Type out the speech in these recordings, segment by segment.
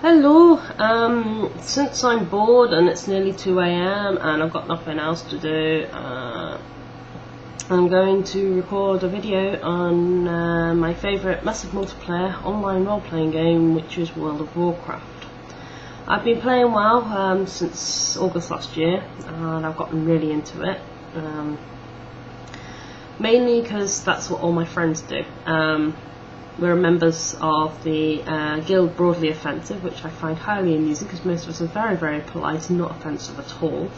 Hello, since I'm bored and it's nearly 2 AM and I've got nothing else to do, I'm going to record a video on my favourite massive multiplayer online role-playing game, which is World of Warcraft. I've been playing WoW since August last year and I've gotten really into it, mainly because that's what all my friends do. We're members of the guild Broadly Offensive, which I find highly amusing because most of us are very, very polite and not offensive at all.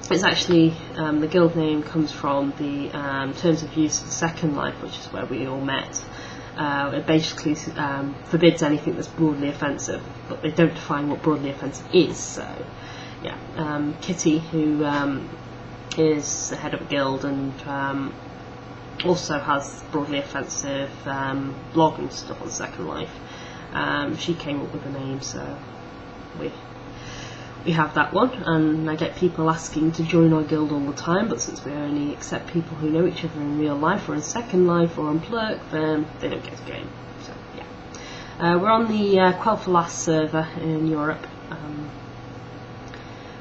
It's actually, the guild name comes from the terms of use of the Second Life, which is where we all met. It basically forbids anything that's broadly offensive, but they don't define what broadly offensive is, so yeah. Kitty, who is the head of a guild and also has broadly offensive blog and stuff on Second Life. She came up with the name, so we have that one, and I get people asking to join our guild all the time, but since we only accept people who know each other in real life or in Second Life or on Plurk, then they don't get the game. So yeah, we're on the Quel'Thalas server in Europe,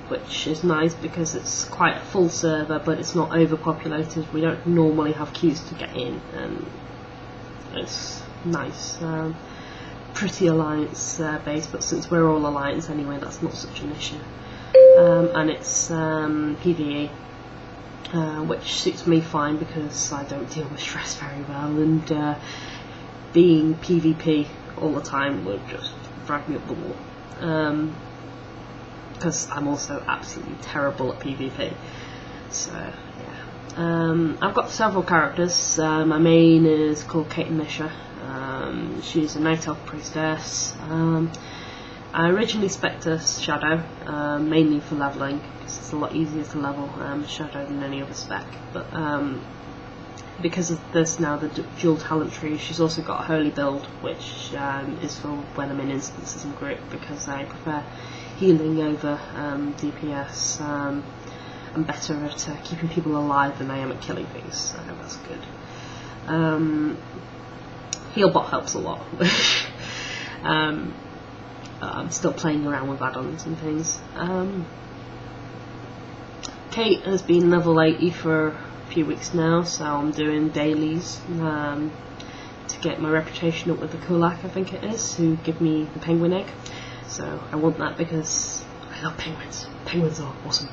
which is nice because it's quite a full server, but it's not overpopulated. We don't normally have queues to get in, and it's nice. Pretty alliance based, but since we're all alliance anyway, that's not such an issue. And it's PvE, which suits me fine because I don't deal with stress very well, and being PvP all the time would just drag me up the wall. Because I'm also absolutely terrible at PvP. So yeah, I've got several characters. My main is called Caitlynisha. She's a Night Elf Priestess. I originally spec'd a Shadow, mainly for leveling, because it's a lot easier to level Shadow than any other spec. But because of this now, the dual talent tree, she's also got a Holy build, which is for when I'm in instances and group, because I prefer healing over DPS. I'm better at keeping people alive than I am at killing things, so that's good. Healbot helps a lot. I'm still playing around with add-ons and things. Kate has been level 80 for a few weeks now, so I'm doing dailies to get my reputation up with the Kulak, I think it is, who give me the penguin egg. So I want that because I love penguins. Penguins are awesome.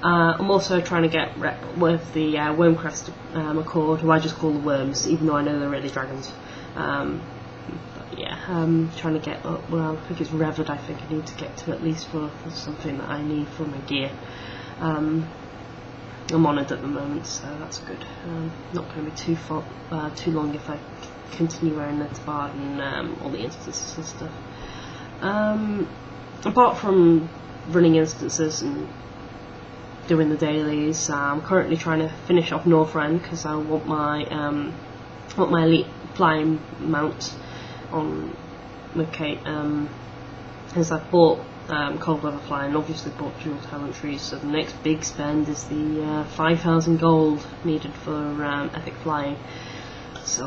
I'm also trying to get rep with the Wormcrest Accord, who I just call the worms, even though I know they're really dragons. But yeah, I'm trying to get up, well, I think it's Revered I think I need to get to, at least for something that I need for my gear. I'm honoured at the moment, so that's good. Not going to be too long if I continue wearing the tabard and all the instances and stuff. Apart from running instances and doing the dailies, I'm currently trying to finish off Northrend because I want my elite flying mount on with Kate. As I've bought cold weather flying, and obviously bought dual talent trees, so the next big spend is the 5,000 gold needed for epic flying. So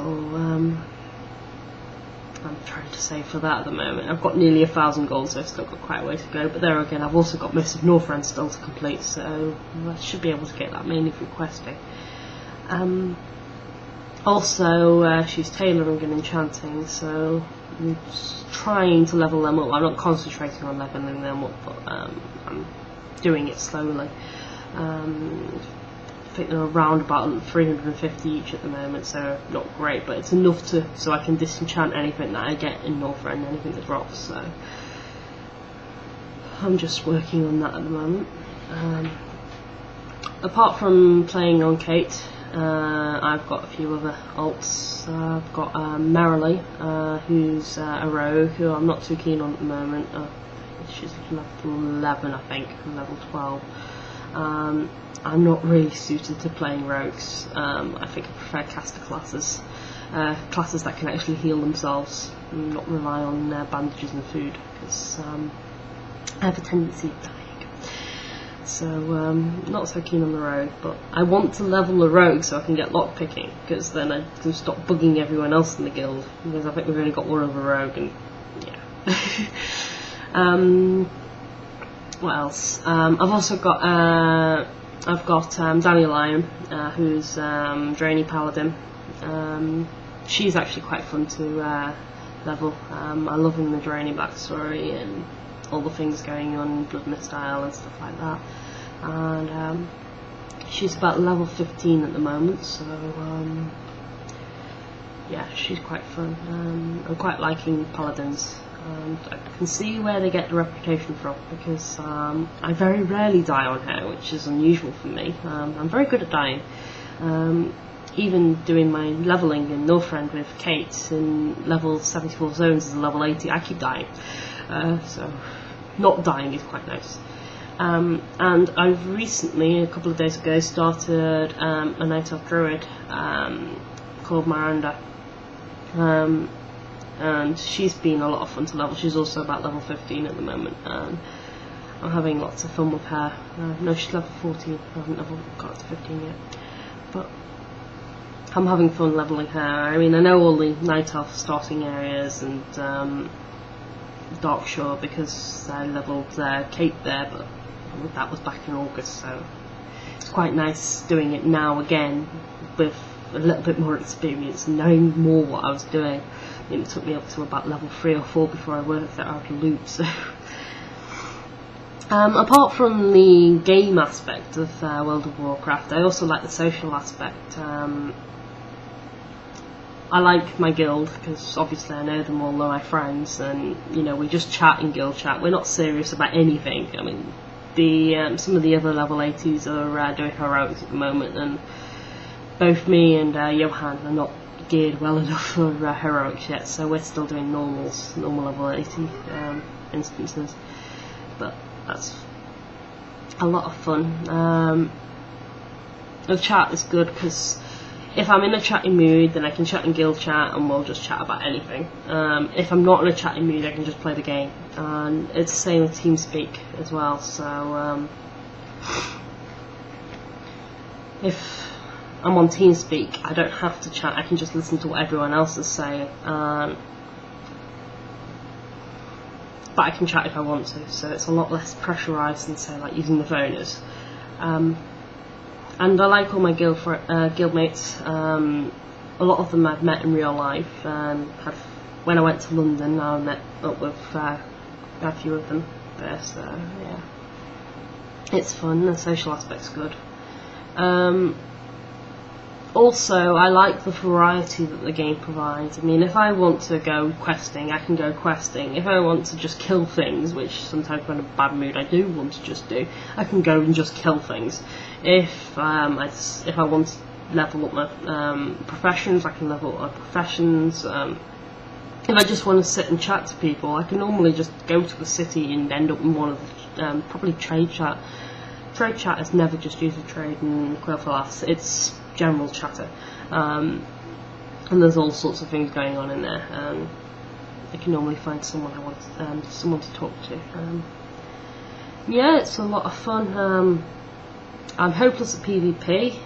I'm trying to save for that at the moment. I've got nearly 1,000 gold, so I've still got quite a way to go. But there again, I've also got most of Northrend still to complete, so I should be able to get that mainly through questing. Also, she's tailoring and enchanting, so I'm trying to level them up. I'm not concentrating on leveling them up, but I'm doing it slowly. I think they're around about 350 each at the moment, so not great, but it's enough so I can disenchant anything that I get in Northrend, anything that drops, so I'm just working on that at the moment. Apart from playing on Kate, I've got a few other alts. I've got Merrilee, who's a rogue, who I'm not too keen on at the moment. She's level 11 I think, and level 12. I'm not really suited to playing rogues. I think I prefer caster classes, classes that can actually heal themselves and not rely on bandages and food, because I have a tendency of dying. So not so keen on the rogue, but I want to level the rogue so I can get lockpicking, because then I can stop bugging everyone else in the guild, because I think we've only got one other rogue, and yeah, What else? I've also got Dannilion, who's Draenei Paladin. She's actually quite fun to level. I love the Draenei backstory and all the things going on in Blood Mist Isle and stuff like that. And she's about level 15 at the moment, so yeah, she's quite fun. I'm quite liking Paladins, and I can see where they get the reputation from, because I very rarely die on her, which is unusual for me. I'm very good at dying. Even doing my leveling in Northrend with Kate in level 74 zones is a level 80, I keep dying. So not dying is quite nice. And I've recently, a couple of days ago, started a Night Elf Druid called Myranda. And she's been a lot of fun to level. She's also about level 15 at the moment, and I'm having lots of fun with her. No, she's level 14, I haven't got to 15 yet. But I'm having fun leveling her. I mean, I know all the Night Elf starting areas and Darkshore, because I levelled Kate there, but that was back in August, so it's quite nice doing it now again with a little bit more experience and knowing more what I was doing. I mean, it took me up to about level 3 or 4 before I worked it out of the loop, so apart from the game aspect of World of Warcraft, I also like the social aspect. I like my guild, because obviously I know them all, they're my friends, and you know, we just chat in guild chat. We're not serious about anything. I mean, some of the other level 80s are doing heroics at the moment, and both me and Johan are not geared well enough for heroics yet, so we're still doing normal level 80 instances. But that's a lot of fun. The chat is good, because if I'm in a chatting mood, then I can chat in guild chat and we'll just chat about anything. If I'm not in a chatting mood, I can just play the game. And it's the same with TeamSpeak as well, so if I'm on TeamSpeak, I don't have to chat, I can just listen to what everyone else is saying. But I can chat if I want to, so it's a lot less pressurised than, say, like using the phone is. And I like all my guildmates. A lot of them I've met in real life. When I went to London, I met up with a few of them there, so yeah. It's fun, the social aspect's good. Also, I like the variety that the game provides. I mean, if I want to go questing, I can go questing. If I want to just kill things, which sometimes when I'm in a bad mood I do want to just do, I can go and just kill things. If I want to level up my professions, I can level up my professions. If I just want to sit and chat to people, I can normally just go to the city and end up in one of the, probably trade chat. Trade chat is never just use a trade in Quel'Thalas, it's general chatter, and there's all sorts of things going on in there. I can normally find someone I want, someone to talk to. Yeah, it's a lot of fun. I'm hopeless at PvP,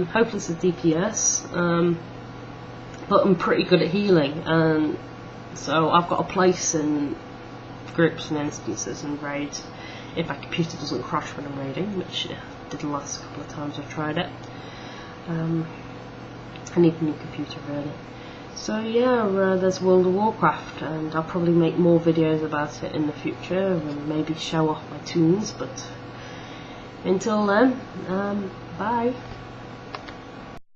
hopeless at DPS, but I'm pretty good at healing, and so I've got a place in groups and instances and raids if my computer doesn't crash when I'm raiding, which it did the last couple of times I've tried it. I need a new computer really. So yeah, there's World of Warcraft, and I'll probably make more videos about it in the future and maybe show off my tunes, but until then, bye.